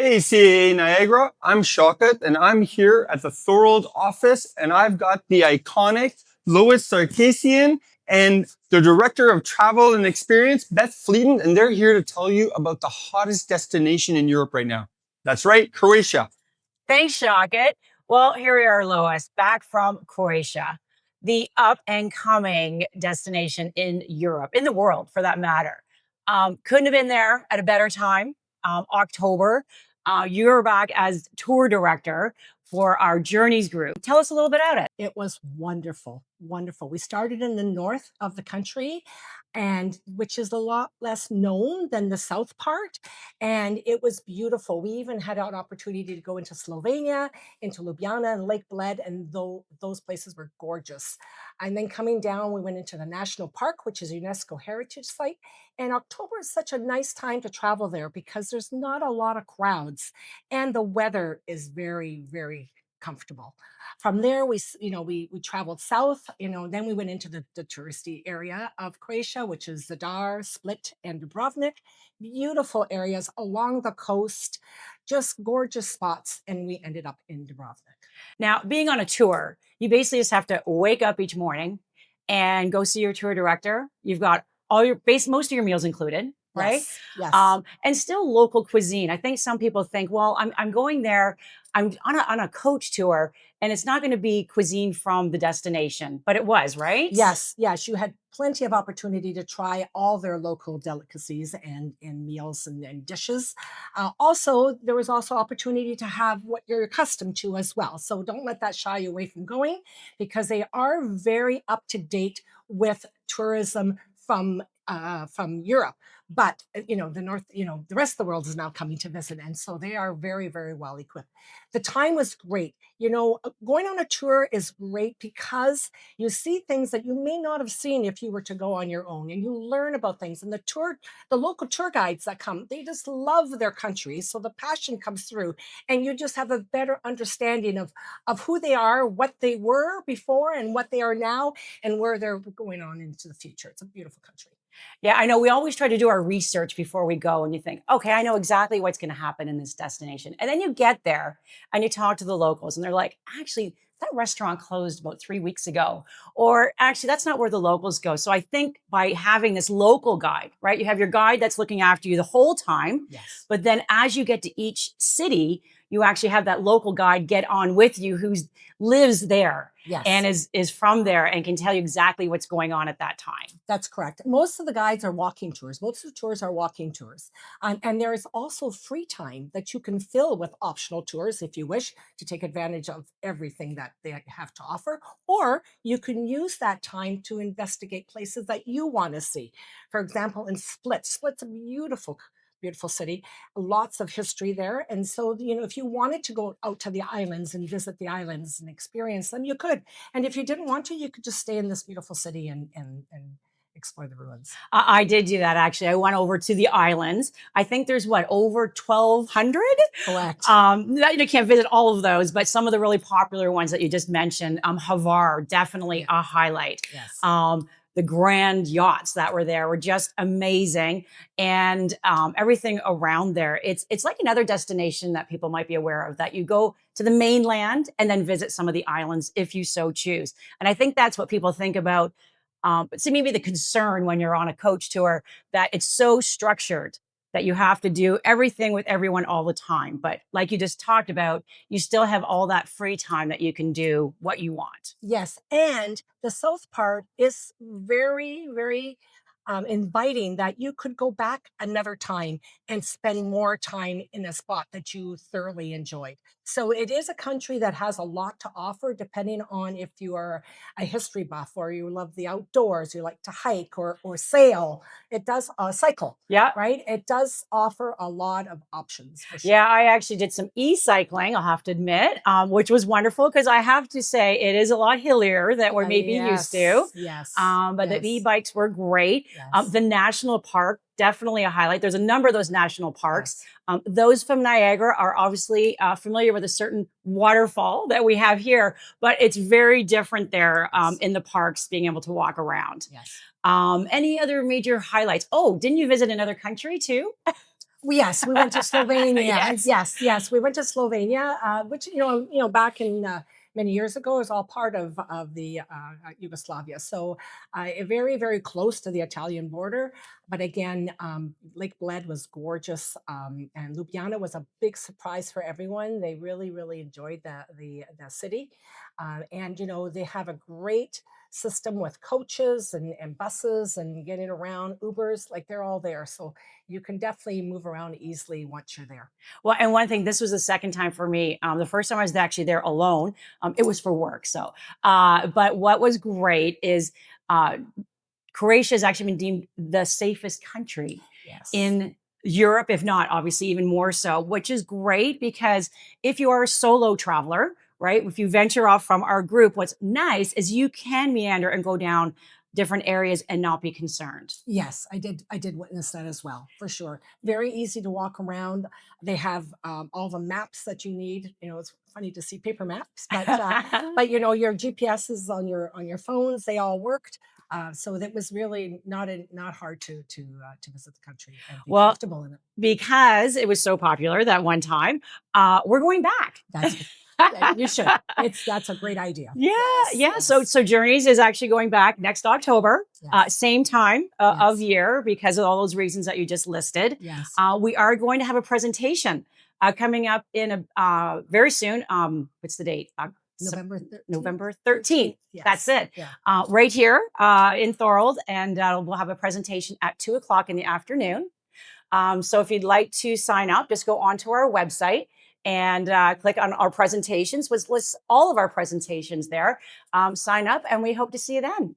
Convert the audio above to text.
Hey, CAA Niagara, I'm Shaukat, and I'm here at the Thorold office, and I've got the iconic Lois Sarkisian and the Director of Travel and Experience, Beth Fleeton, and they're here to tell you about the hottest destination in Europe right now. That's right, Croatia. Thanks, Shaukat. Well, here we are, Lois, back from Croatia, the up and coming destination in Europe, in the world for that matter. Couldn't have been there at a better time. October, you're back as tour director for our Journeys group. Tell us a little bit about it. It was wonderful, wonderful. We started in the north of the country, and which is a lot less known than the south part. And it was beautiful. We even had an opportunity to go into Slovenia, into Ljubljana and Lake Bled, and those places were gorgeous. And then coming down, we went into the national park, which is a UNESCO heritage site. And October is such a nice time to travel there because there's not a lot of crowds, and the weather is very, very comfortable. From there, we traveled south. Then we went into the touristy area of Croatia, which is Zadar, Split, and Dubrovnik. Beautiful areas along the coast, just gorgeous spots, and we ended up in Dubrovnik. Now, being on a tour, you basically just have to wake up each morning and go see your tour director. You've got most of your meals included, right? Yes. And still local cuisine. I think some people think, well, I'm going there, I'm on a coach tour, and it's not going to be cuisine from the destination, but it was, right? Yes. You had plenty of opportunity to try all their local delicacies and meals and dishes. Also, there was also opportunity to have what you're accustomed to as well. So don't let that shy you away from going, because they are very up to date with tourism from Europe. But the north, the rest of the world is now coming to visit, and so they are very, very well equipped. The time was great. Going on a tour is great because you see things that you may not have seen if you were to go on your own, and you learn about things. And the local tour guides that come, they just love their country, so the passion comes through, and you just have a better understanding of who they are, what they were before, and what they are now, and where they're going on into the future. It's a beautiful country. Yeah, I know we always try to do our research before we go, and you think, okay, I know exactly what's going to happen in this destination. And then you get there and you talk to the locals, and they're like, actually, that restaurant closed about 3 weeks ago. Or actually, that's not where the locals go. So I think by having this local guide, right? You have your guide that's looking after you the whole time. Yes. But then as you get to each city, you actually have that local guide get on with you who lives there. Yes. And is from there and can tell you exactly what's going on at that time. That's correct. Most of the guides are walking tours. Most of the tours are walking tours. And there is also free time that you can fill with optional tours if you wish to take advantage of everything that they have to offer. Or you can use that time to investigate places that you want to see. For example, in Split. Split's a beautiful city, lots of history there. And so, if you wanted to go out to the islands and visit the islands and experience them, you could. And if you didn't want to, you could just stay in this beautiful city and explore the ruins. I did do that, actually. I went over to the islands. I think there's over 1,200? Correct. You can't visit all of those, but some of the really popular ones that you just mentioned, Hvar, definitely a highlight. Yes. The grand yachts that were there were just amazing, and everything around there. It's like another destination that people might be aware of, that you go to the mainland and then visit some of the islands if you so choose. And I think that's what people think about. But see, maybe the concern when you're on a coach tour, that it's so structured that you have to do everything with everyone all the time. But like you just talked about, you still have all that free time that you can do what you want. Yes. And the south part is very, very inviting, that you could go back another time and spend more time in a spot that you thoroughly enjoyed. So it is a country that has a lot to offer, depending on if you are a history buff or you love the outdoors, you like to hike or sail. It does cycle. Yeah. Right. It does offer a lot of options. For sure. Yeah, I actually did some e-cycling, I'll have to admit, which was wonderful, because I have to say it is a lot hillier than we're maybe used to. Yes. But the e-bikes were great. Yes. The national park, definitely a highlight. There's a number of those national parks. Yes. Those from Niagara are obviously familiar with a certain waterfall that we have here, but it's very different there in the parks, being able to walk around. Yes. Any other major highlights? Oh, didn't you visit another country too? Yes, we went to Slovenia. Yes. Yes, we went to Slovenia, which back in many years ago was all part of the Yugoslavia. So very very close to the Italian border. But again, Lake Bled was gorgeous, and Ljubljana was a big surprise for everyone. They really really enjoyed the city, and they have a great system with coaches and buses and getting around Ubers, like they're all there. So you can definitely move around easily once you're there. Well, and one thing, this was the second time for me. The first time I was actually there alone. It was for work. So, but what was great is uh, Croatia has actually been deemed the safest country Yes. in Europe, if not obviously even more so, which is great because if you are a solo traveler, right, if you venture off from our group, what's nice is you can meander and go down different areas and not be concerned. Yes, I did witness that as well, for sure. Very easy to walk around. They have all the maps that you need. It's funny to see paper maps, but your GPS is on your phones. They all worked, so that was really not hard to visit the country and be Well, comfortable in it. because it was so popular that one time, we're going back. That's You should. That's a great idea. Yeah, Yes, yeah. So, yes, so Journeys is actually going back next October, yes, same time of yes, year because of all those reasons that you just listed. yes. We are going to have a presentation coming up in a very soon. What's the date? November 13th. November 13th. That's Yes. it. Yeah. Right here in Thorold, and we'll have a presentation at 2 o'clock in the afternoon. So if you'd like to sign up, just go onto our website and click on our presentations, which lists all of our presentations there. Sign up, and we hope to see you then.